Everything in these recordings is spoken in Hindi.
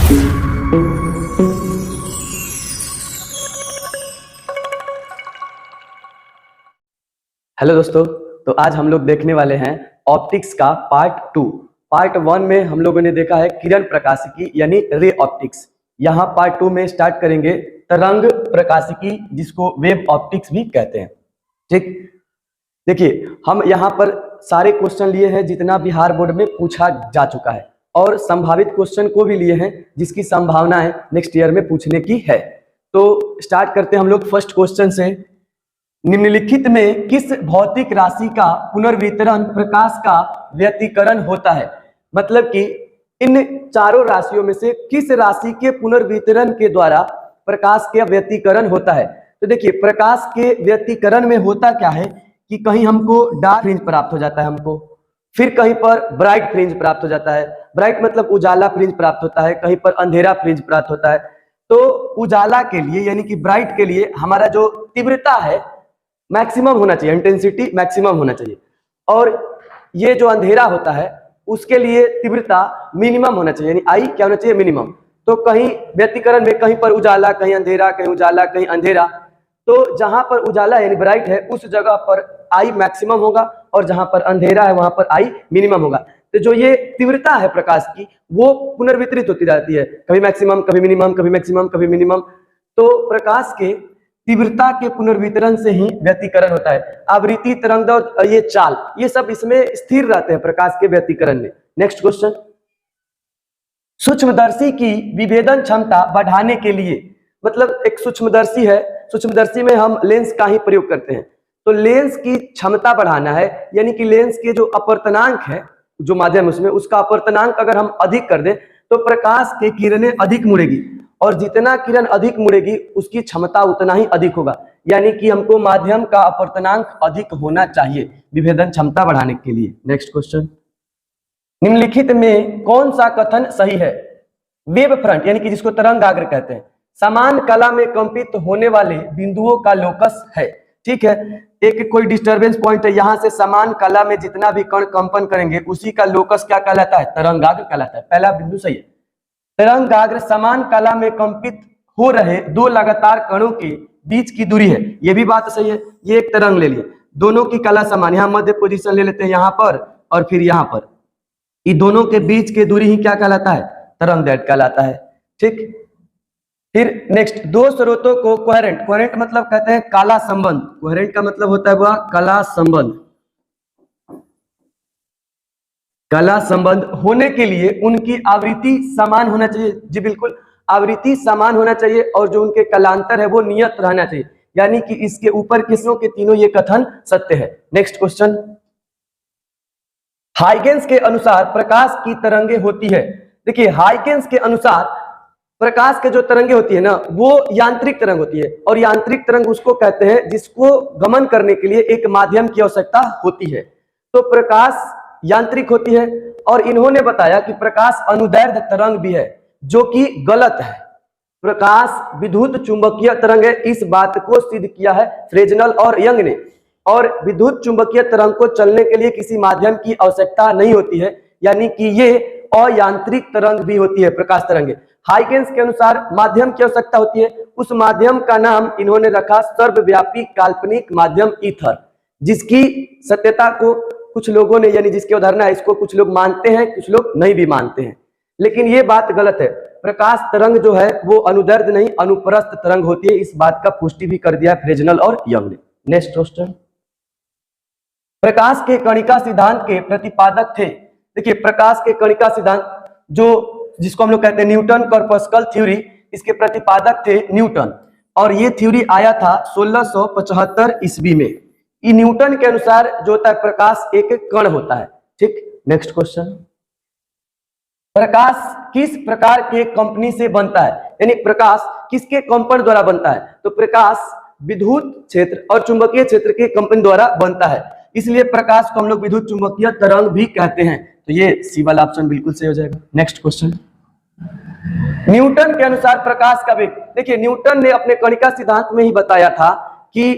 हेलो दोस्तों, तो आज हम लोग देखने वाले हैं ऑप्टिक्स का पार्ट 2। पार्ट 1 में हम लोगों ने देखा है किरण प्रकाशिकी यानी रे ऑप्टिक्स। यहाँ पार्ट 2 में स्टार्ट करेंगे तरंग प्रकाशिकी, जिसको वेव ऑप्टिक्स भी कहते हैं। ठीक, देखिए हम यहाँ पर सारे क्वेश्चन लिए हैं जितना बिहार बोर्ड में पूछा जा चुका है, और संभावित क्वेश्चन को भी लिए हैं जिसकी संभावना है नेक्स्ट ईयर में पूछने की है। तो स्टार्ट करते हैं हम लोग फर्स्ट क्वेश्चन से। निम्नलिखित में किस भौतिक राशि का पुनर्वितरण प्रकाश का व्यतिकरण होता है? मतलब कि इन चारों राशियों में से किस राशि के पुनर्वितरण के द्वारा प्रकाश का व्यतिकरण होता है? तो देखिए, प्रकाश के व्यतिकरण में होता क्या है कि कहीं हमको डार्क फ्रिंज प्राप्त हो जाता है हमको, फिर कहीं पर ब्राइट फ्रिंज प्राप्त हो जाता है। ब्राइट मतलब उजाला फ्रिंज प्राप्त होता है, कहीं पर अंधेरा फ्रिंज प्राप्त होता है। तो उजाला के लिए यानी कि ब्राइट के लिए हमारा जो तीव्रता है मैक्सिमम होना चाहिए, इंटेंसिटी मैक्सिमम होना चाहिए, और ये जो अंधेरा होता है उसके लिए तीव्रता मिनिमम होना चाहिए, यानी आई क्या होना चाहिए? मिनिमम। तो कहीं व्यतिकरण में कहीं पर उजाला, कहीं अंधेरा, कहीं उजाला, कहीं अंधेरा। तो जहां पर उजाला यानी ब्राइट है उस जगह पर आई मैक्सिमम होगा, और जहां पर अंधेरा है वहां पर आई मिनिमम होगा। तो जो ये तीव्रता है प्रकाश की वो पुनर्वितरित होती रहती है, कभी मैक्सिमम, कभी मिनिमम, कभी मैक्सिमम, कभी मिनिमम। तो प्रकाश के तीव्रता के पुनर्वितरण से ही व्यतिकरण होता है। आवृत्ति, तरंग और ये चाल, ये सब इसमें स्थिर रहते हैं प्रकाश के व्यतिकरण में। नेक्स्ट क्वेश्चन, सूक्ष्मदर्शी की विभेदन क्षमता बढ़ाने के लिए, मतलब एक सूक्ष्मदर्शी है, सूक्ष्मदर्शी में हम लेंस का ही प्रयोग करते हैं। तो लेंस की क्षमता बढ़ाना है, यानी कि लेंस के जो अपवर्तनांक है, जो माध्यम उसमें, उसका अपवर्तनांक अगर हम अधिक कर दें तो प्रकाश की किरणें अधिक मुड़ेगी, और जितना किरण अधिक मुड़ेगी उसकी क्षमता उतना ही अधिक होगा। यानी कि हमको माध्यम का अपवर्तनांक अधिक होना चाहिए विभेदन क्षमता बढ़ाने के लिए। नेक्स्ट क्वेश्चन, निम्नलिखित में कौन सा कथन सही है? वेव फ्रंट यानी कि जिसको तरंगाग्र कहते हैं, समान कला में कंपित होने वाले बिंदुओं का लोकस है। ठीक है, एक कोई डिस्टरबेंस पॉइंट है, यहां से समान कला में जितना भी कण कंपन करेंगे उसी का लोकस क्या कहलाता है? तरंगाग्र कहलाता है। पहला बिंदु सही है। तरंगाग्र समान कला में कंपित हो रहे दो लगातार कणों के बीच की दूरी है, यह भी बात सही है। ये एक तरंग ले लिए, दोनों की कला समान, यहाँ मध्य पोजीशन ले लेते हैं यहाँ पर और फिर यहाँ पर, ये दोनों के बीच की दूरी ही क्या कहलाता है? तरंग दैर्ध्य कहलाता है। ठीक, फिर नेक्स्ट, दो स्रोतों को कोहेरेंट, कोहेरेंट मतलब कहते हैं काला संबंध, कोहेरेंट का मतलब होता है वह कला संबंध, कला संबंध होने के लिए उनकी आवृत्ति समान होना चाहिए। जी बिल्कुल, आवृत्ति समान होना चाहिए, और जो उनके कलांतर है वो नियत रहना चाहिए। यानी कि इसके ऊपर किसों के तीनों ये कथन सत्य है। नेक्स्ट क्वेश्चन, हाइगेंस के अनुसार प्रकाश की तरंगे होती है। देखिए, हाइगेंस के अनुसार प्रकाश के जो तरंगे होती है ना, वो यांत्रिक तरंग होती है, और यांत्रिक तरंग उसको कहते हैं जिसको गमन करने के लिए एक माध्यम की आवश्यकता होती है। तो प्रकाश यांत्रिक होती है, और इन्होंने बताया कि प्रकाश अनुदैर्ध्य तरंग भी है, जो कि गलत है। प्रकाश विद्युत चुंबकीय तरंग है, इस बात को सिद्ध किया है फ्रेजनल और यंग ने। और विद्युत चुंबकीय तरंग को चलने के लिए किसी माध्यम की आवश्यकता नहीं होती है, यानी कि ये अयांत्रिक तरंग भी होती है प्रकाश तरंगे। हाइगेंस के अनुसार माध्यम की आवश्यकता होती है, उस माध्यम का नाम इन्होंने रखा सर्वव्यापी काल्पनिक माध्यम ईथर, जिसकी सत्यता को कुछ लोगों ने, यानी जिसकी अवधारणा है, इसको कुछ लोग मानते हैं, कुछ लोग नहीं भी मानते हैं, लेकिन ये बात गलत है। प्रकाश तरंग जो है वो अनुदैर्ध्य नहीं अनुप्रस्थ तरंग होती है, इस बात का पुष्टि भी कर दिया फ्रेजनल और यंग ने। नेक्स्ट क्वेश्चन, प्रकाश के कणिका सिद्धांत के प्रतिपादक थे। देखिए, प्रकाश के कणिका सिद्धांत जो जिसको हम लोग कहते हैं न्यूटन कॉर्पस्कल थ्योरी, इसके प्रतिपादक थे न्यूटन, और ये थ्योरी आया था 1675 ईस्वी में। ये न्यूटन के अनुसार जो होता है प्रकाश एक कण होता है। ठीक, नेक्स्ट क्वेश्चन, प्रकाश किस प्रकार के कंपनी से बनता है? यानी प्रकाश किसके कंपन द्वारा बनता है? तो प्रकाश विद्युत क्षेत्र और चुंबकीय क्षेत्र के कंपन द्वारा बनता है, इसलिए प्रकाश को हम लोग विद्युत चुंबकीय तरंग भी कहते हैं। तो ये सी वाला ऑप्शन बिल्कुल सही हो जाएगा। नेक्स्ट क्वेश्चन, न्यूटन के अनुसार प्रकाश का वेग। देखिए, न्यूटन ने अपने कणिका सिद्धांत में ही बताया था कि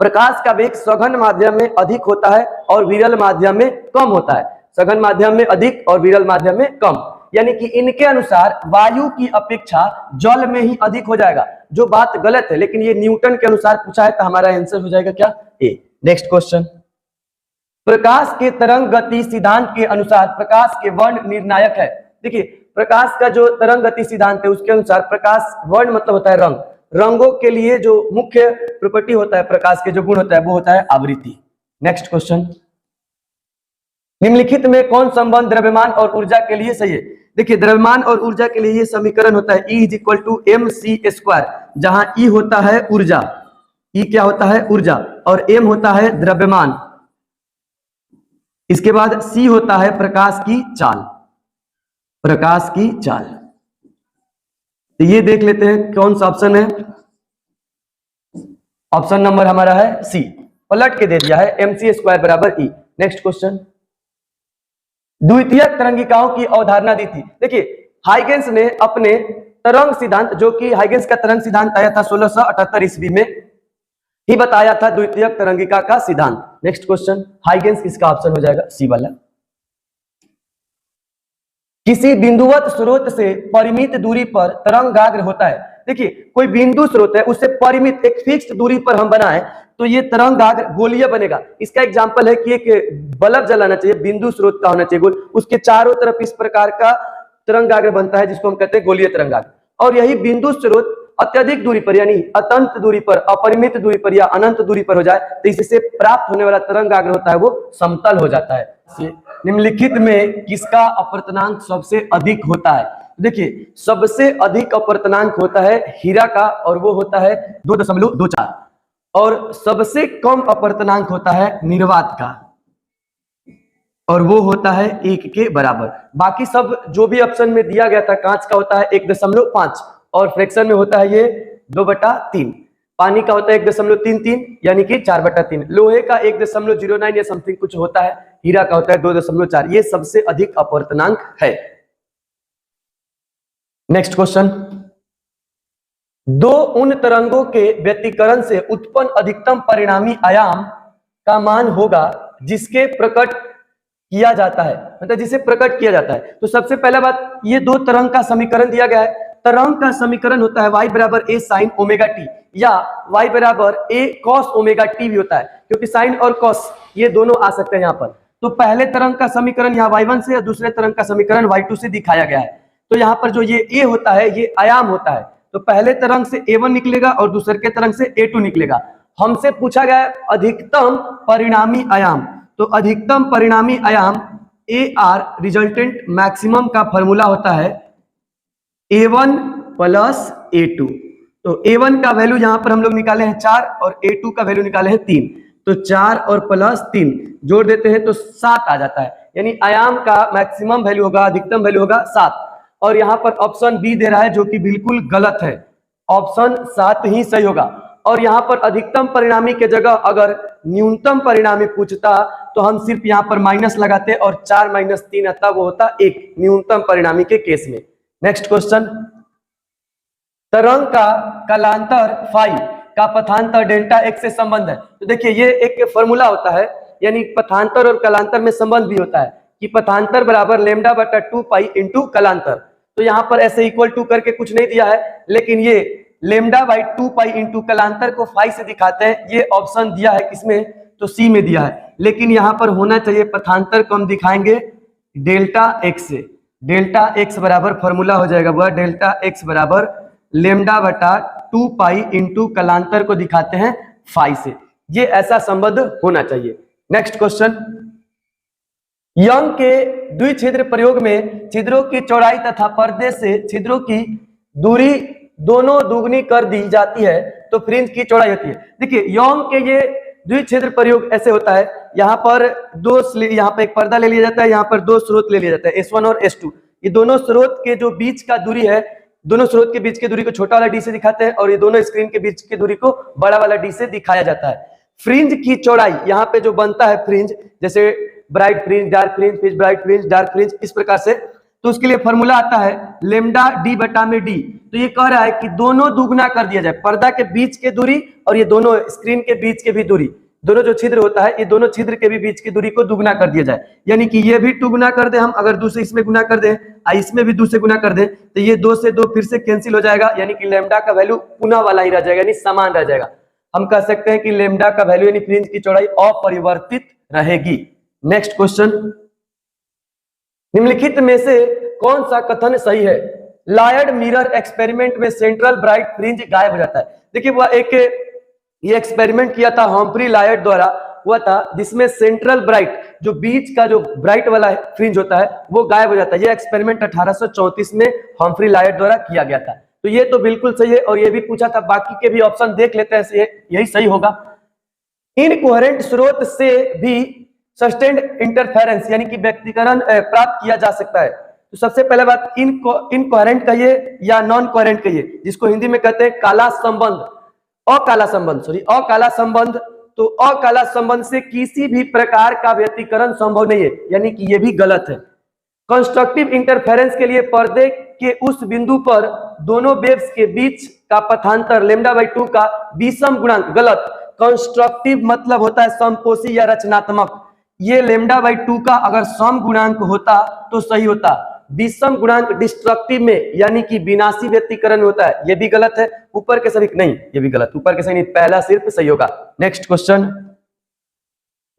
प्रकाश का वेग सघन माध्यम में अधिक होता है और विरल माध्यम में कम होता है, सघन माध्यम में अधिक और विरल माध्यम में कम। यानी कि इनके अनुसार वायु की अपेक्षा जल में ही अधिक हो जाएगा, जो बात गलत है, लेकिन ये न्यूटन के अनुसार पूछा है तो हमारा आंसर हो जाएगा क्या, ए। नेक्स्ट क्वेश्चन, प्रकाश के तरंग गति सिद्धांत के अनुसार प्रकाश के वर्ण निर्णायक है। देखिए प्रकाश का जो तरंग गति सिद्धांत है उसके अनुसार प्रकाश वर्ण मतलब होता है रंग, रंगों के लिए जो मुख्य प्रॉपर्टी होता है प्रकाश के जो गुण होता है वो होता है आवृत्ति। नेक्स्ट क्वेश्चन, निम्नलिखित में कौन संबंध द्रव्यमान और ऊर्जा के लिए सही है। देखिए द्रव्यमान और ऊर्जा के लिए ये समीकरण होता है E = mc², जहां E होता है ऊर्जा, E क्या होता है ऊर्जा, और m होता है द्रव्यमान, इसके बाद C होता है प्रकाश की चाल, प्रकाश की चाल। तो ये देख लेते हैं कौन सा ऑप्शन है, ऑप्शन नंबर हमारा है सी, पलट के दे दिया है mc² = E। नेक्स्ट क्वेश्चन, द्वितीयक तरंगिकाओं की अवधारणा दी थी। देखिए हाइगेंस ने अपने तरंग सिद्धांत, जो कि हाइगेंस का तरंग सिद्धांत आया था 1678 ईस्वी में ही बताया था द्वितीयक तरंगिका का सिद्धांत। नेक्स्ट क्वेश्चन, हाइगेंस किसका ऑप्शन हो जाएगा, सी वाला। किसी बिंदुवत स्रोत से परिमित दूरी पर तरंगाग्र होता है। देखिए कोई बिंदु स्रोत है उससे परिमित एक फिक्स्ड दूरी पर हम बनाए तो ये तरंगाग्र गोलीय बनेगा। इसका एग्जांपल है कि एक बल्ब जलाना चाहिए, बिंदु स्रोत का होना चाहिए गोल, उसके चारों तरफ इस प्रकार का तरंगाग्र बनता है जिसको हम कहते हैं गोलीय तरंगाग्र। और यही बिंदु स्रोत अत्यधिक दूरी पर यानी अनंत दूरी पर, अपरिमित दूरी पर या अनंत दूरी पर हो जाए तो इससे प्राप्त होने वाला तरंगाग्र होता है वो समतल हो जाता है। निम्नलिखित में किसका अपवर्तनांक सबसे अधिक होता है। देखिए सबसे अधिक अपवर्तनांक होता है हीरा का और वो होता है 2.24, और सबसे कम अपवर्तनांक होता है निर्वात का और वो होता है 1 के बराबर। बाकी सब जो भी ऑप्शन में दिया गया था, कांच का होता है 1.5 और फ्रैक्शन में होता है ये 2/3, पानी का होता है 1.33 यानी कि 4/3, लोहे का 1.09 या समथिंग कुछ होता है, हीरा का होता है 2.4। ये सबसे अधिक अपवर्तनांक है। नेक्स्ट क्वेश्चन, दो उन तरंगों के व्यतिकरण से उत्पन्न अधिकतम परिणामी आयाम का मान होगा जिसके प्रकट किया जाता है, मतलब जिसे प्रकट किया जाता है। तो सबसे पहला बात, ये दो तरंग का समीकरण दिया गया है। तरंग का समीकरण होता है y = a sin ωt या y = a cos ωt भी होता है, क्योंकि साइन और कॉस ये दोनों आ सकते हैं यहाँ पर। तो पहले तरंग का समीकरण यहाँ y1 से और दूसरे तरंग का समीकरण y2 से दिखाया गया है। तो यहाँ पर जो ये a होता है ये आयाम होता है, तो पहले तरंग से a1 निकलेगा और दूसरे के तरंग से a2 निकलेगा। हमसे पूछा गया है अधिकतम परिणामी आयाम, तो अधिकतम परिणामी आयाम AR रिजल्टेंट मैक्सिमम का फॉर्मूला होता है A1 + A2। तो A1 का वैल्यू यहां पर हम लोग निकाले हैं 4 और A2 का वैल्यू निकाले हैं 3, तो 4 और +3 जोड़ देते हैं तो 7 आ जाता है, यानी आयाम का मैक्सिमम वैल्यू होगा, अधिकतम वैल्यू होगा 7। और यहाँ पर ऑप्शन बी दे रहा है जो कि बिल्कुल गलत है, ऑप्शन 7 ही सही होगा। और यहाँ पर अधिकतम परिणामी के जगह अगर न्यूनतम परिणामी पूछता तो हम सिर्फ यहाँ पर माइनस लगाते और 4 - 3 आता, वो होता 1 न्यूनतम परिणामी के केस में। नेक्स्ट क्वेश्चन, तरंग का कालांतर फाई का पथांतर डेल्टा x से संबंध है। तो देखिए ये एक फॉर्मूला होता है, यानी पथांतर और कालांतर में संबंध भी होता है कि पथांतर बराबर λ/2π × कालांतर। तो यहाँ पर ऐसे इक्वल टू करके कुछ नहीं दिया है, लेकिन ये λ/2π × कालांतर को फाई से दिखाते हैं। ये ऑप्शन दिया है किसमें, तो सी में दिया है, लेकिन यहाँ पर होना चाहिए पथांतर को हम दिखाएंगे डेल्टा x से। डेल्टा x बराबर फॉर्मूला हो जाएगा वह डेल्टा x बराबर λ/2π × कालांतर को दिखाते हैं फाई से। ये ऐसा संबंध होना चाहिए। नेक्स्ट क्वेश्चन, यंग के द्विछिद्र प्रयोग में छिद्रों की चौड़ाई तथा पर्दे से छिद्रों की दूरी दोनों दुगनी कर दी जाती है तो फ्रिंज की चौड़ाई होती है। देखिए यंग के ये द्विछिद्र प्रयोग ऐसे होता है, यहाँ पर यहाँ पे एक पर्दा ले लिया जाता है, यहाँ पर 2 स्रोत ले लिया जाता है S1 और S2। ये दोनों स्रोत के जो बीच का दूरी है, दोनों स्रोत के बीच की दूरी को छोटा वाला डी से दिखाते हैं और ये दोनों स्क्रीन के बीच की दूरी को बड़ा वाला डी से दिखाया जाता है। फ्रिंज की चौड़ाई यहाँ पे जो बनता है फ्रिंज, जैसे ब्राइट फ्रिंज, डार्क फ्रिंज, फिर ब्राइट फ्रिंज, डार्क फ्रिंज, इस प्रकार से, तो उसके लिए फॉर्मूला आता है λ/d/d। तो ये कह रहा है कि दोनों दुगना कर दिया जाए, पर्दा के बीच के दूरी और ये दोनों स्क्रीन के बीच के भी दूरी दोनों जो छिद्र होता है, ये दोनों छिद्र के भी बीच की दूरी को दुगना कर दिया जाए, यानी कि ये भी 2 गुना कर दे हम, अगर 2 से इसमें गुना कर दे, इसमें भी 2 से गुना कर दे, तो ये 2 से 2 फिर से कैंसिल हो जाएगा, यानी कि लेमडा का वैल्यू पुनः वाला ही रह जाएगा, यानी समान रह जाएगा। हम कह सकते हैं कि लेमडा का वैल्यू यानी फ्रिंज की चौड़ाई अपरिवर्तित रहेगी। नेक्स्ट क्वेश्चन, निम्नलिखित में से कौन सा कथन सही है? लायर्ड मिरर एक्सपेरिमेंट में सेंट्रल ब्राइट फ्रिंज गायब हो जाता है। देखिए वह ये एक्सपेरिमेंट किया था हम्फ्री लायर्ड द्वारा हुआ था, जिसमें सेंट्रल ब्राइट जो बीच का जो ब्राइट वाला फ्रिंज होता है वो गायब हो जाता है। ये एक्सपेरिमेंट 1834 में हम्फ्री लायर्ड द्वारा किया गया था। तो ये तो बिल्कुल सही है, और ये भी पूछा था, बाकी के भी ऑप्शन देख लेते हैं, यही सही होगा। इनकोहेरेंट स्रोत से भी सस्टेन्ड इंटरफेरेंस यानी कि व्यक्तिकरण प्राप्त किया जा सकता है। तो सबसे पहले बात, इनकोहेरेंट कहिए या नॉन कोहेरेंट कहिए, जिसको हिंदी में कहते हैं काला संबंध, अकाला संबंध। तो अकाला संबंध से किसी भी प्रकार का व्यतिकरण संभव नहीं है, यानी कि ये भी गलत है। कंस्ट्रक्टिव इंटरफेरेंस के लिए पर्दे के उस बिंदु पर दोनों वेव्स के बीच का पथांतर λ/2 का विषम गुणांक, गलत। कंस्ट्रक्टिव मतलब होता है समपोषी या रचनात्मक, ये λ/2 का अगर सम गुणांक होता तो सही होता। विषम गुणांक डिस्ट्रक्टिव में यानी कि विनाशी व्यतिकरण होता है, ये भी गलत है। ऊपर के सभी नहीं, ये भी गलत, ऊपर के सही नहीं, पहला सिर्फ सही होगा। नेक्स्ट क्वेश्चन,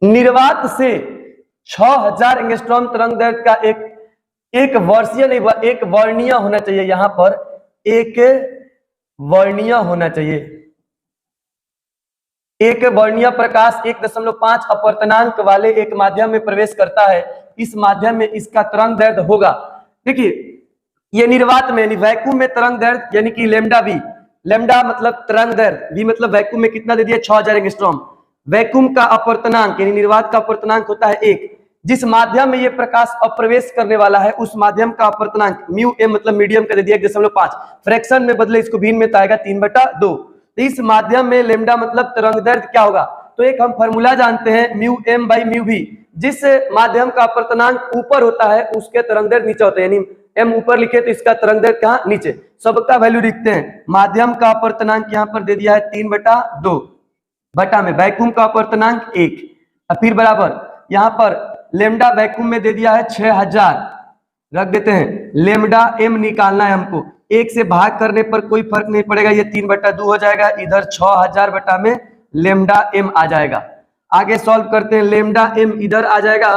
निर्वात से 6000 एंगस्ट्रॉम तरंग दैर्ध्य का एक वर्षीय नहीं, एक वर्णीय होना चाहिए, यहां पर एक वर्णीय होना चाहिए। एक वर्णीय प्रकाश 1.5 अपवर्तनांक वाले एक माध्यम में प्रवेश करता है, इस माध्यम में इसका तरंग दैर्ध्य होगा। देखिए ये निर्वात में यानी वैक्यूम में तरंग दैर्ध्य यानी कि λv, लैम्डा मतलब तरंग दैर्ध्य, v मतलब वैक्यूम में कितना दे दिया 6000 एंगस्ट्रॉम। वैक्यूम का अपवर्तनांक यानी निर्वात का अपवर्तनांक होता है 1। जिस माध्यम में ये प्रकाश अप्रवेश करने वाला है उस माध्यम का अपवर्तनांक μm मतलब मीडियम का दे दिया 1.5, फ्रैक्शन में बदले इसको भिन्न में तो आएगा 3/2। तो इस माध्यम में लैम्डा मतलब तरंग दैर्ध्य क्या होगा? तो एक हम फॉर्मूला जानते हैं μm/μv, जिस माध्यम का अपवर्तनांक ऊपर होता है उसके तरंग दैर्ध्य नीचे होता है, यानी m ऊपर लिखे तो इसका तरंग दैर्ध्य कहाँ? नीचे। सबका वैल्यू लिखते हैं। माध्यम का अपवर्तनांक यहाँ पर दे दिया है 3/2, बटा में वैक्यूम का अपवर्तनांक 1, और फिर बराबर यहाँ पर लैम्डा वैक्यूम में दे दिया है 6000, रख देते हैं। लैम्डा m निकालना है हमको, 1 से भाग करने पर कोई फर्क नहीं पड़ेगा, ये 3/2 हो जाएगा, इधर 6000 बटा में लैम्डा m आ जाएगा। आगे सॉल्व करते हैं, लैम्डा m इधर आ जाएगा,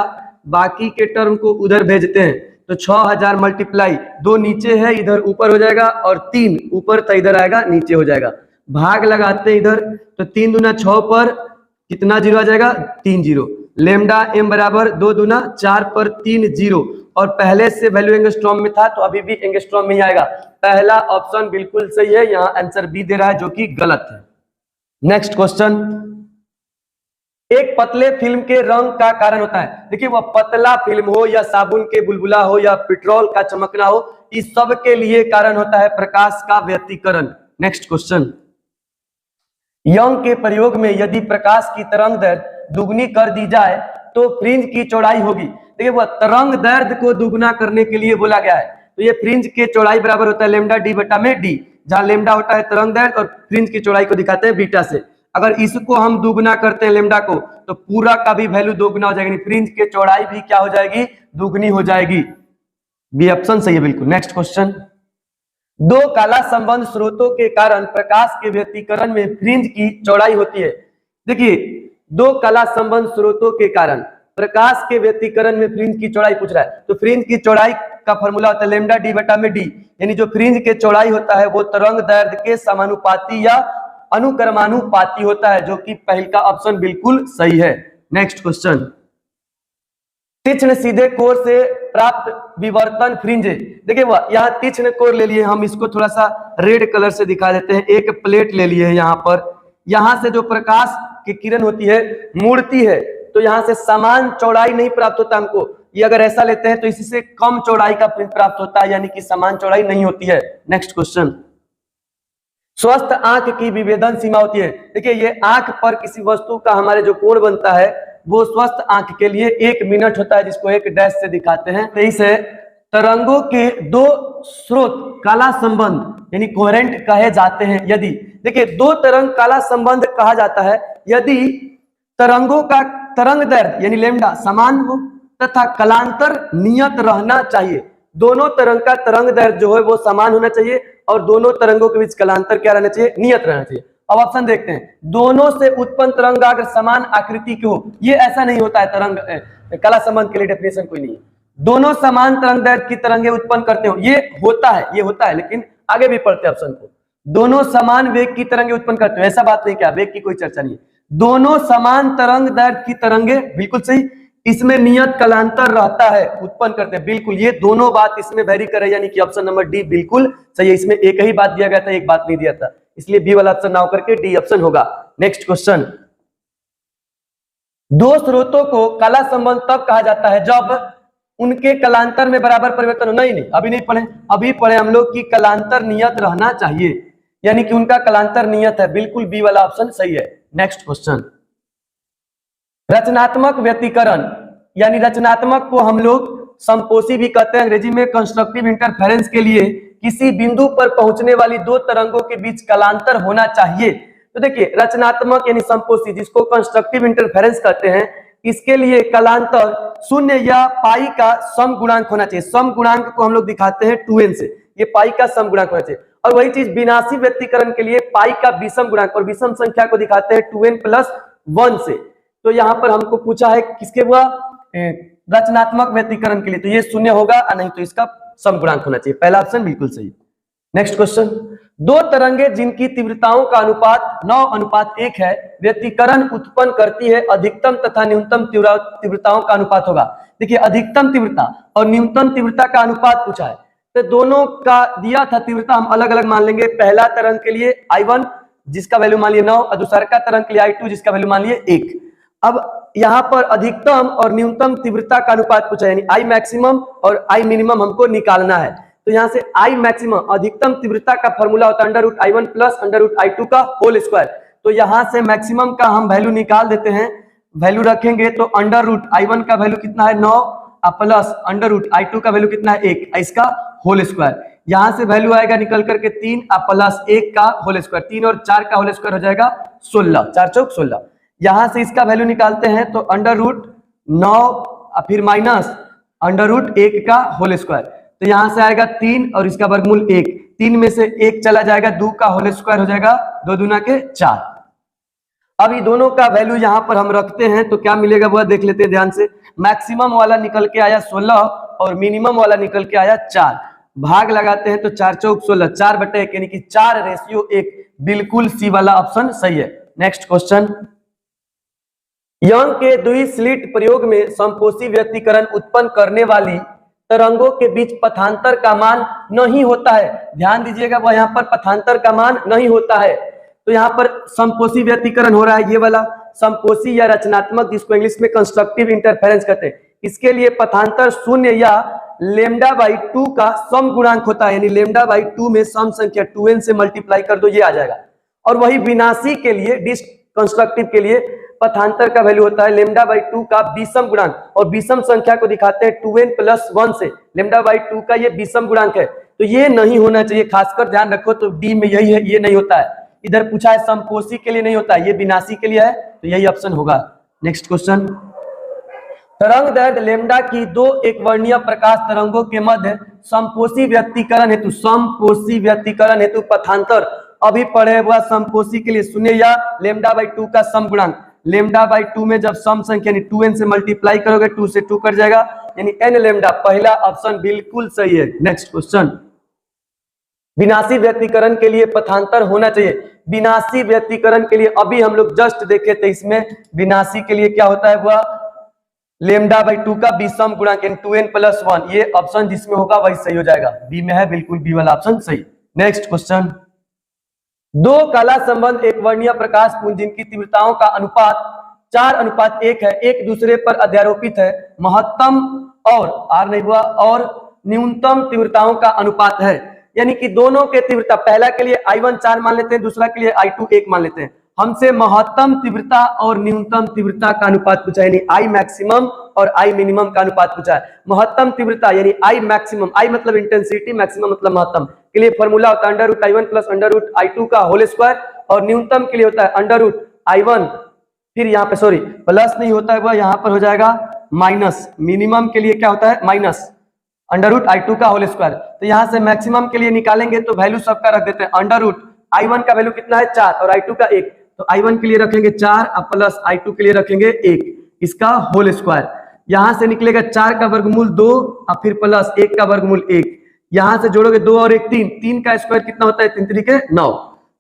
बाकी के टर्म को उधर भेजते हैं। तो 6000 मल्टीप्लाई 2 नीचे है, इधर ऊपर हो जाएगा, और 3 ऊपर था इधर आएगा, नीचे हो जाएगा। भाग लगाते हैं इधर, तो 3 दूना 6 पर कितना जीरो आ जाएगा? 3 जीरो। लैम्डा m बराबर 2 दूना 4 पर 3 जीरो, और पहले से वैल्यू एंगस्ट्रॉम में था तो अभी भी एंगस्ट्रॉम में ही आएगा। पहला ऑप्शन बिल्कुल सही है, यहाँ आंसर बी दे रहा है जो कि गलत है। नेक्स्ट क्वेश्चन, एक पतले फिल्म के रंग का कारण होता है। देखिए वह पतला फिल्म हो या साबुन के बुलबुला हो या पेट्रोल का चमकना हो, इस सब के लिए कारण होता है प्रकाश का व्यतिकरण। नेक्स्ट क्वेश्चन, यंग के प्रयोग में यदि प्रकाश की तरंग दैर्ध्य दुगनी कर दी जाए तो फ्रिंज की चौड़ाई होगी। देखिए वह तरंग दैर्ध्य को दुगना करने के लिए बोला गया है, तो ये फ्रिंज के चौड़ाई बराबर होता है लैम्डा d बटा में d, जहां लैम्डा होता है तरंग दैर्ध्य और फ्रिंज की चौड़ाई को दिखाते हैं बीटा से। अगर इसको हम दुगना करते हैं लैम्डा को, तो पूरा का भी वैल्यू दोगुना हो जाएगी, फ्रिंज की चौड़ाई भी क्या हो जाएगी? दुगनी हो जाएगी। बी ऑप्शन सही है बिल्कुल। नेक्स्ट क्वेश्चन, दो काला संबंध स्रोतों के कारण प्रकाश के व्यतिकरण में फ्रिंज की चौड़ाई होती है। देखिए दो काला संबंध स्रोतों के कारण प्रकाश के व्यतिकरण में फ्रिंज की चौड़ाई पूछ रहा है, तो फ्रिंज की चौड़ाई का फॉर्मूला होता है लैम्डा d बटा में d, यानी जो फ्रिंज के चौड़ाई होता है वो तरंग दैर्ध्य के समानुपाती या अनुक्रमानुपाती होता है, जो कि पहले का ऑप्शन बिल्कुल सही है। नेक्स्ट क्वेश्चन, तीक्ष्ण सीधे कोर से प्राप्त विवर्तन फ्रिंज। देखिए वह यहाँ तीक्ष्ण कोर ले लिए, हम इसको थोड़ा सा रेड कलर से दिखा देते हैं। एक प्लेट ले लिए है, यहाँ पर यहाँ से जो प्रकाश की किरण होती है मुड़ती है, तो यहाँ से समान चौड़ाई नहीं प्राप्त होता हमको। ये अगर ऐसा लेते हैं तो इसी से कम चौड़ाई का फ्रिंज प्राप्त होता है, यानी कि समान चौड़ाई नहीं होती है। नेक्स्ट क्वेश्चन, स्वस्थ आंख की विभेदन सीमा होती है। देखिए ये आंख पर किसी वस्तु का हमारे जो कोण बनता है वो स्वस्थ आंख के लिए 1 मिनट होता है, जिसको एक डैश से दिखाते हैं। 23 है, तरंगों के दो स्रोत काला संबंध यानी कोहेरेंट कहे जाते हैं यदि। देखिए दो तरंग काला संबंध कहा जाता है यदि तरंगों का तरंग दैर्ध्य यानी लेमडा समान हो तथा कलांतर नियत रहना चाहिए। दोनों तरंग का तरंग दैर्ध्य जो है वो समान होना चाहिए और दोनों तरंगों के बीच कलांतर क्या रहना चाहिए, नियत रहना चाहिए। अब ऑप्शन देखते हैं, दोनों से उत्पन्न तरंगाग्र समान आकृति की हो, ये ऐसा नहीं होता है। तरंग कला संबंध के लिए डेफिनेशन कोई नहीं है। दोनों समान तरंग दैर्ध्य की तरंगे उत्पन्न करते हो, ये होता है, लेकिन आगे भी पढ़ते हैं ऑप्शन को। दोनों समान वेग की तरंगे उत्पन्न करते हो, ऐसा बात नहीं, क्या वेग की कोई चर्चा नहीं है। दोनों समान तरंग दैर्ध्य की तरंगे, बिल्कुल सही। इसमें नियत कलांतर रहता है, उत्पन्न करते हैं, बिल्कुल। ये दोनों बात इसमें वेरी करे, यानी कि ऑप्शन नंबर डी बिल्कुल सही है। इसमें एक ही बात दिया गया था, एक बात नहीं दिया था, इसलिए बी वाला ऑप्शन ना होकर के डी ऑप्शन होगा। नेक्स्ट क्वेश्चन, दो स्रोतों को कला संबंध तब कहा जाता है जब उनके कलांतर में बराबर परिवर्तन हो। नहीं, अभी नहीं पढ़े, अभी पढ़े हम लोग कि कलांतर नियत रहना चाहिए, यानी कि उनका कलांतर नियत है, बिल्कुल बी वाला ऑप्शन सही है। नेक्स्ट क्वेश्चन, रचनात्मक व्यतिकरण यानी रचनात्मक को हम लोग संपोषी भी कहते हैं अंग्रेजी में। कंस्ट्रक्टिव इंटरफेरेंस के लिए किसी बिंदु पर पहुंचने वाली दो तरंगों के बीच कलांतर होना चाहिए। तो देखिए, रचनात्मक यानी संपोषी, जिसको कंस्ट्रक्टिव इंटरफेरेंस कहते हैं, इसके लिए कलांतर शून्य या पाई का सम गुणांक होना चाहिए। सम गुणांक को हम लोग दिखाते हैं 2n से, ये पाई का सम गुणांक होना चाहिए। और वही चीज विनाशी व्यतिकरण के लिए पाई का विषम गुणांक, और विषम संख्या को दिखाते हैं 2n+1 से। तो यहाँ पर हमको पूछा है किसके हुआ, रचनात्मक व्यतिकरण के लिए, तो ये शून्य होगा, नहीं तो इसका सम गुणांक होना चाहिए। पहला ऑप्शन बिल्कुल सही। नेक्स्ट क्वेश्चन, दो तरंगे जिनकी तीव्रताओं का अनुपात 9:1 है, व्यतिकरण उत्पन्न करती है, अधिकतम तथा न्यूनतम तीव्रताओं का अनुपात होगा। देखिए, अधिकतम तीव्रता और न्यूनतम तीव्रता का अनुपात पूछा है, तो दोनों का दिया था तीव्रता हम अलग अलग मान लेंगे। पहला तरंग के लिए I1 जिसका वैल्यू मान लिए 9 और दूसरा का तरंग के लिए I2 जिसका वैल्यू मान लिए 1। अब यहाँ पर अधिकतम और न्यूनतम तीव्रता का अनुपात पूछा, यानी I मैक्सिमम और I मिनिमम हमको निकालना है। तो यहाँ से I मैक्सिमम अधिकतम तीव्रता का फॉर्मूला होता है √I1 + √I2 का होल स्क्वायर। तो यहाँ से मैक्सिमम का हम वैल्यू निकाल देते हैं, वैल्यू रखेंगे तो √I1 का वैल्यू कितना है 9 प्लस √I2 का वैल्यू कितना है 1, इसका होल स्क्वायर। यहाँ से वैल्यू आएगा निकल करके 3 प्लस 1 का होल स्क्वायर, 3 और 4 का होल स्क्वायर हो जाएगा 16, 4 चौक 16। यहां से इसका वैल्यू निकालते हैं तो √9 फिर माइनस √1 का होल स्क्वायर, तो यहां से आएगा 3 और इसका वर्गमूल 1, 3 में से 1 चला जाएगा, 2 का होल स्क्वायर हो जाएगा 2 दूना के 4। अब ये दोनों का वैल्यू यहां पर हम रखते हैं तो क्या मिलेगा वह देख लेते हैं ध्यान से। मैक्सिमम वाला निकल के आया 16 और मिनिमम वाला निकल के आया 4, भाग लगाते हैं तो 4 चौक 16, 4/1 यानी कि 4:1, बिल्कुल सी वाला ऑप्शन सही है। नेक्स्ट क्वेश्चन, यंग के द्वि स्लिट प्रयोग में संपोषी व्यतिकरण उत्पन्न करने वाली तरंगों के बीच पथांतर का मान नहीं होता है। ध्यान दीजिएगा, वह यहाँ पर पथांतर का मान नहीं होता है। तो यहाँ पर संपोषी व्यतिकरण हो रहा है, ये वाला संपोषी या रचनात्मक, जिसको इंग्लिश में कंस्ट्रक्टिव इंटरफेरेंस कहते हैं। इसके लिए पथांतर शून्य या λ/2 का सम गुणांक होता है, यानी λ/2 में सम संख्या 2n से मल्टीप्लाई कर दो, ये आ जाएगा। और वही विनाशी के लिए, डिसकंस्ट्रक्टिव के लिए पथांतर का वैल्यू होता है λ/2 का विषम गुणांक, और विषम संख्या को दिखाते हैं 2n+1 से। λ/2 का ये विषम गुणांक है, तो ये नहीं होना चाहिए, खासकर ध्यान रखो। तो डी में यही है, ये नहीं होता है। इधर पूछा है संपोषी के लिए नहीं होता है, ये विनाशी के लिए है, तो यही ऑप्शन होगा। नेक्स्ट क्वेश्चन, तरंग दैर्ध्य लैम्डा की दो एकवर्णीय प्रकाश तरंगों के मध्य संपोषी व्यतिकरण हेतु पथांतर अभी पढ़े हुआ संपोषी के लिए शून्य या λ/2 का सम गुणांक। λ/2 में जब सम संख्या यानी 2n से मल्टीप्लाई करोगे 2 से 2 कट जाएगा, यानी n λ। पहला ऑप्शन बिल्कुल सही है। नेक्स्ट क्वेश्चन, विनाशी व्यतिकरण के लिए पथांतर होना चाहिए। विनाशी व्यतिकरण के लिए अभी हम लोग जस्ट देखे थे, इसमें विनाशी के लिए क्या होता है वह λ/2 का विषम गुणांक 2n+1, ये ऑप्शन जिसमें होगा वही सही हो जाएगा, बी में है, बिल्कुल बी वाला ऑप्शन सही। नेक्स्ट क्वेश्चन, दो कला संबंध एक वर्णीय प्रकाश पुंज जिनकी तीव्रताओं का अनुपात 4:1 है, एक दूसरे पर अध्यारोपित है, महत्तम और आर नहीं हुआ और न्यूनतम तीव्रताओं का अनुपात है। यानी कि दोनों के तीव्रता, पहला के लिए I1 4 मान लेते हैं, दूसरा के लिए I2 1 मान लेते हैं। हमसे महत्तम तीव्रता और न्यूनतम तीव्रता का अनुपात पूछा है, यानी I मैक्सिमम और I मिनिमम का अनुपात पूछा है। महत्तम तीव्रता यानी I मैक्सिमम, I मतलब इंटेंसिटी, मैक्सिमम मतलब महत्तम, के लिए फॉर्मूला होता है √I1 + √I2 का होल स्क्वायर, और न्यूनतम के लिए होता है √I1 फिर यहाँ पे सॉरी प्लस नहीं होता है, वह यहाँ पर हो जाएगा माइनस। मिनिमम के लिए क्या होता है माइनस अंडर रूट I2 का होल स्क्वायर। तो यहाँ से मैक्सिमम के लिए निकालेंगे तो वैल्यू सबका रख देते हैं। अंडर रूट I1 का वैल्यू कितना है 4 और I2 का 1, तो I1 के लिए रखेंगे 4 और प्लस I2 के लिए रखेंगे 1, इसका होल स्क्वायर। यहाँ से निकलेगा 4 का वर्गमूल 2 और फिर प्लस 1 का वर्गमूल 1, यहाँ से जोड़ोगे 2 और 1 3, 3 का स्क्वायर कितना होता है 3 3 9।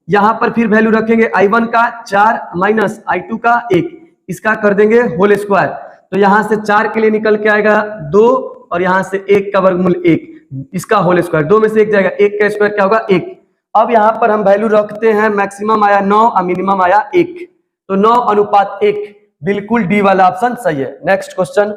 यहाँ पर फिर वैल्यू रखेंगे I1 का 4 माइनस I2 का 1, इसका कर देंगे होल स्क्वायर। तो यहाँ से 4 के लिए निकल के आएगा 2 और यहाँ से 1 का वर्गमूल 1, इसका होल स्क्वायर। 2 में से 1 जाएगा, 1 का स्क्वायर क्या होगा 1। अब यहाँ पर हम वैल्यू रखते हैं, मैक्सिमम आया 9 और मिनिमम आया 1, तो 9:1, बिल्कुल डी वाला ऑप्शन सही है। नेक्स्ट क्वेश्चन,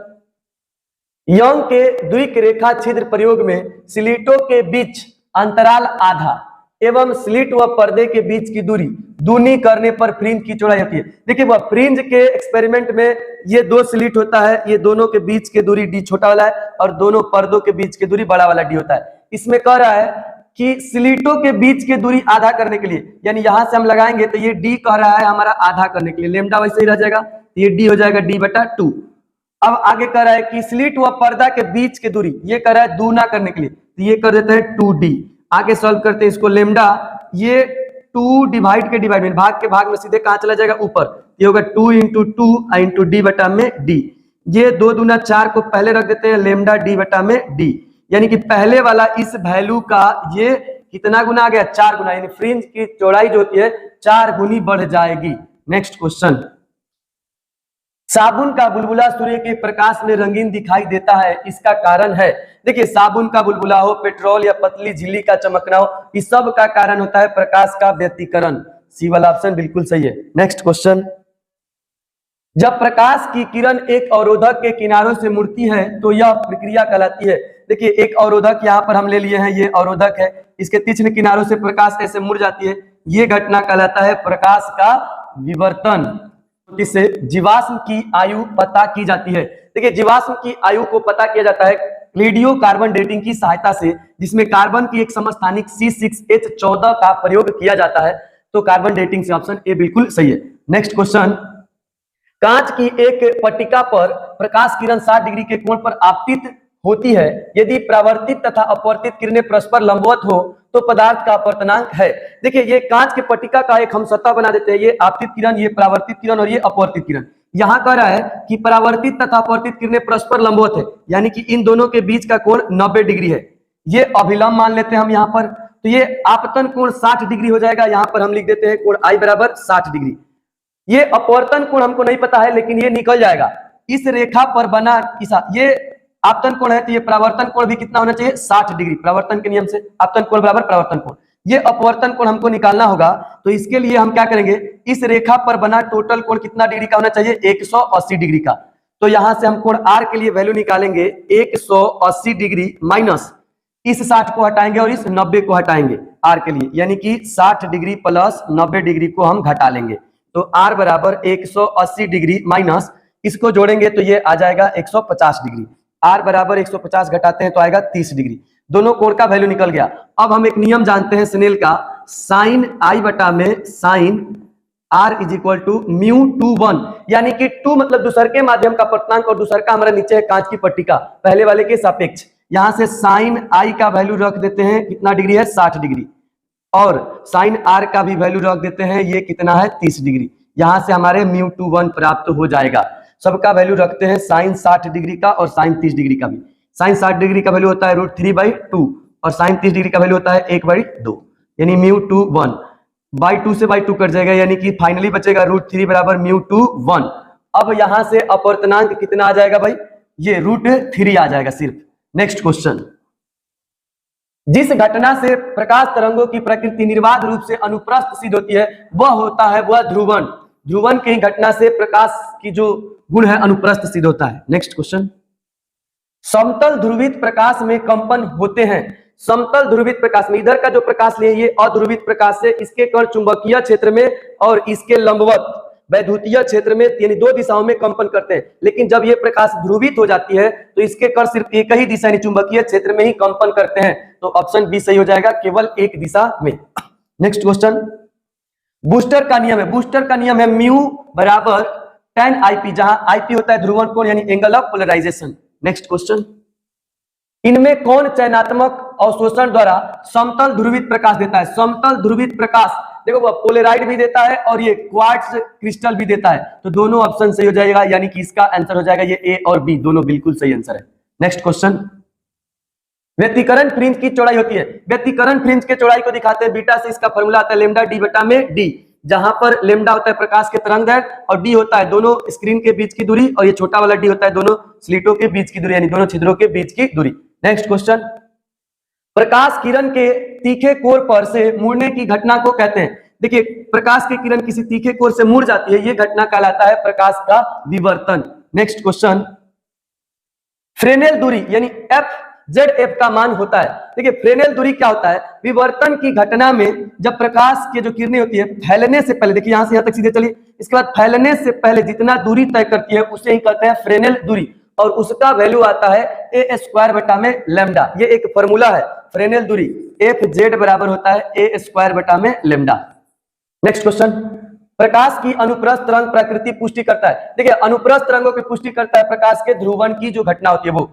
यंग के द्विक रेखा छिद्र प्रयोग में स्लिटों के बीच अंतराल आधा एवं स्लिट व पर्दे के बीच की दूरी दूनी करने पर फ्रिंज की चौड़ाई होती है। देखिए वह फ्रिंज के एक्सपेरिमेंट में ये 2 स्लिट होता है, ये दोनों के बीच की दूरी डी छोटा वाला है और दोनों पर्दों के बीच की दूरी बड़ा वाला डी होता है। इसमें कह रहा है कि स्लिटों के बीच की दूरी आधा करने के लिए, यानी यहां से हम लगाएंगे तो ये डी कह रहा है हमारा आधा करने के लिए, लेमडा वैसे ही रह जाएगा, ये डी हो जाएगा d/2। अब आगे कह रहा है कि स्लिट व पर्दा के बीच की दूरी, ये कह रहा है दूना करने के लिए, तो ये कर देते हैं 2d। आगे सॉल्व करते हैं इसको, लेमडा ये 2 डिवाइड के डिवाइड में भाग के भाग में सीधे कहां चला जाएगा ऊपर, ये होगा 2 × 2 × d/d। ये 2 दूना 4 को पहले रख देते हैं, लेमडा d/d, यानी कि पहले वाला इस वैल्यू का ये कितना गुना आ गया 4 गुना, यानी फ्रिंज की चौड़ाई जो होती है 4 गुनी बढ़ जाएगी। नेक्स्ट क्वेश्चन, साबुन का बुलबुला सूर्य के प्रकाश में रंगीन दिखाई देता है, इसका कारण है। देखिए साबुन का बुलबुला हो, पेट्रोल या पतली झिल्ली का चमकना हो, इस सब का कारण होता है प्रकाश का व्यतिकरण। सी वाला ऑप्शन बिल्कुल सही है। नेक्स्ट क्वेश्चन, जब प्रकाश की किरण एक अवरोधक के किनारों से मुड़ती है तो यह प्रक्रिया कहलाती है। देखिए एक अवरोधक यहाँ पर हम ले लिए हैं, ये अवरोधक है, इसके तीक्ष्ण किनारों से प्रकाश ऐसे मुड़ जाती है, ये घटना कहलाता है प्रकाश का विवर्तन। जिससे जीवाश्म की आयु पता की जाती है। देखिए जीवाश्म की आयु को पता किया जाता है रेडियो कार्बन डेटिंग की सहायता से, जिसमें कार्बन की एक समस्थानिक C6H14 का प्रयोग किया जाता है। तो कार्बन डेटिंग से ऑप्शन ए बिल्कुल सही है। नेक्स्ट क्वेश्चन, कांच की एक पट्टिका पर प्रकाश किरण 60 डिग्री के कोण पर आपतित होती है। यदि परावर्तित तथा अपवर्तित किरणें परस्पर लंबवत हो तो पदार्थ का अपवर्तनांक है। देखिए ये कांच के पट्टिका का एक हम सतह बना देते हैं, ये आपतित किरण, ये परावर्तित किरण और ये अपवर्तित किरण। यहाँ कह रहा है कि परावर्तित तथा अपवर्तित किरणें परस्पर लंबवत है, यानी कि इन दोनों के बीच का कोण 90 डिग्री है। ये अभिलंब मान लेते हैं हम यहाँ पर, तो ये आपतन कोण 60 डिग्री हो जाएगा। यहाँ पर हम लिख देते हैं कोण I बराबर 60 डिग्री। ये अपवर्तन कोण हमको नहीं पता है, लेकिन ये निकल जाएगा। इस रेखा पर बना ये आपतन कोण है, तो ये परावर्तन कोण भी कितना होना चाहिए 60 डिग्री। परावर्तन के नियम से आपतन कोण बराबर परावर्तन कोण, ये अपवर्तन कोण हमको निकालना होगा। तो इसके लिए हम क्या करेंगे, इस रेखा पर बना टोटल कोण कितना डिग्री का होना चाहिए 180 डिग्री का। तो यहां से हम कोण R के लिए वैल्यू निकालेंगे 180 डिग्री माइनस इस 60 को हटाएंगे और इस 90 को हटाएंगे R के लिए, यानी कि 60 डिग्री प्लस 90 डिग्री को हम घटा लेंगे। तो R बराबर 180 डिग्री माइनस इसको जोड़ेंगे तो ये आ जाएगा 150 डिग्री। R बराबर 150 घटाते हैं तो आएगा 30 डिग्री। दोनों कोण का वैल्यू निकल गया। अब हम एक नियम जानते हैं स्नेल का, साइन I बटा में sine R is equal to μ/2, यानी कि 2 मतलब दूसर के माध्यम का अपवर्तनांक और दूसर का हमारा नीचे है कांच की पट्टिका, पहले वाले के सापेक्ष। यहां से साइन I का वैल्यू रख देते हैं, कितना डिग्री है 60 डिग्री, और साइन R का भी वैल्यू रख देते हैं, ये कितना है 30 डिग्री। यहां से हमारे μ/2 प्राप्त हो जाएगा। सबका वैल्यू रखते हैं, साइन 60 डिग्री का और साइन 30 डिग्री का भी। साइन 60 डिग्री का वैल्यू होता है √3/2 और साइन 30 डिग्री का वैल्यू होता है 1/2, यानी μ/2 बाई 2 से बाई 2 कट जाएगा, यानी कि फाइनली बचेगा √3 बराबर μ/2। अब यहां से अपवर्तनांक कितना आ जाएगा भाई, ये √3 आ जाएगा सिर्फ। नेक्स्ट क्वेश्चन, जिस घटना से प्रकाश तरंगों की प्रकृति निर्बाध रूप से अनुप्रस्थ सिद्ध होती है वह होता है वह ध्रुवण। ध्रुवण की घटना से प्रकाश की जो गुण है अनुप्रस्थ सिद्ध होता है। नेक्स्ट क्वेश्चन, समतल ध्रुवित प्रकाश में कंपन होते हैं। समतल ध्रुवित प्रकाश में इधर का जो प्रकाश लिए ये अध्रुवित प्रकाश से, इसके कण चुंबकीय क्षेत्र में और इसके लंबवत वैद्युतीय क्षेत्र में, यानी 2 दिशाओं में कंपन करते हैं। लेकिन जब ये प्रकाश ध्रुवित हो जाती है तो इसके कण सिर्फ एक ही दिशा यानी चुंबकीय क्षेत्र में ही कंपन करते हैं। तो ऑप्शन बी सही हो जाएगा, केवल एक दिशा में। नेक्स्ट क्वेश्चन, बूस्टर का नियम है। बूस्टर का नियम है μ बराबर tan IP, जहां IP होता है ध्रुवण कोण यानी angle of polarization. Next question, इनमें कौन चयनात्मक अवशोषण द्वारा समतल ध्रुवित प्रकाश देता है? समतल ध्रुवित प्रकाश, देखो वो पोलराइड भी देता है और ये क्वार्ट्ज क्रिस्टल भी देता है, तो दोनों ऑप्शन सही हो जाएगा, यानी कि इसका आंसर हो जाएगा ये ए और बी, दोनों बिल्कुल सही आंसर है। नेक्स्ट क्वेश्चन, व्यतिकरण फ्रिंज की चौड़ाई होती है, व्यतिकरण फ्रिंज के चौड़ाई को दिखाते हैं बीटा से, इसका फॉर्मूला आता है लेमडा डी बटा में डी, जहां पर लेमडा होता है प्रकाश के तरंग दैर्घ्य और डी होता है दोनों स्क्रीन के बीच की दूरी, और ये छोटा वाला डी होता है दोनों स्लिटों के बीच की दूरी, यानी दोनों छिद्रों के बीच की दूरी। नेक्स्ट क्वेश्चन, प्रकाश किरण के तीखे कोर पर से मुड़ने की घटना को कहते हैं? देखिए, प्रकाश की किरण किसी तीखे कोर से मुड़ जाती है, यह घटना कहलाता है प्रकाश का विवर्तन। नेक्स्ट क्वेश्चन, फ्रेनेल दूरी यानी FZF का मान होता है। देखिए, फ्रेनेल दूरी क्या होता है? विवर्तन की घटना में जब प्रकाश की जो किरणें होती है फैलने से पहले, देखिए यहां से यहां तक सीधे चलिए, इसके बाद फैलने से पहले जितना दूरी तय करती है उसे ही कहते हैं फ्रेनेल दूरी, और उसका वैल्यू आता है ए स्क्वायर बटा में लैम्डा। ये एक फॉर्मूला है, फ्रेनेल दूरी FZ बराबर होता है ए स्क्वायर बटा में लैम्डा। नेक्स्ट क्वेश्चन, प्रकाश की अनुप्रस्थ तरंग प्रकृति पुष्टि करता है? देखिए, अनुप्रस्थ तरंगों की पुष्टि करता है प्रकाश के ध्रुवण की जो घटना होती है वो,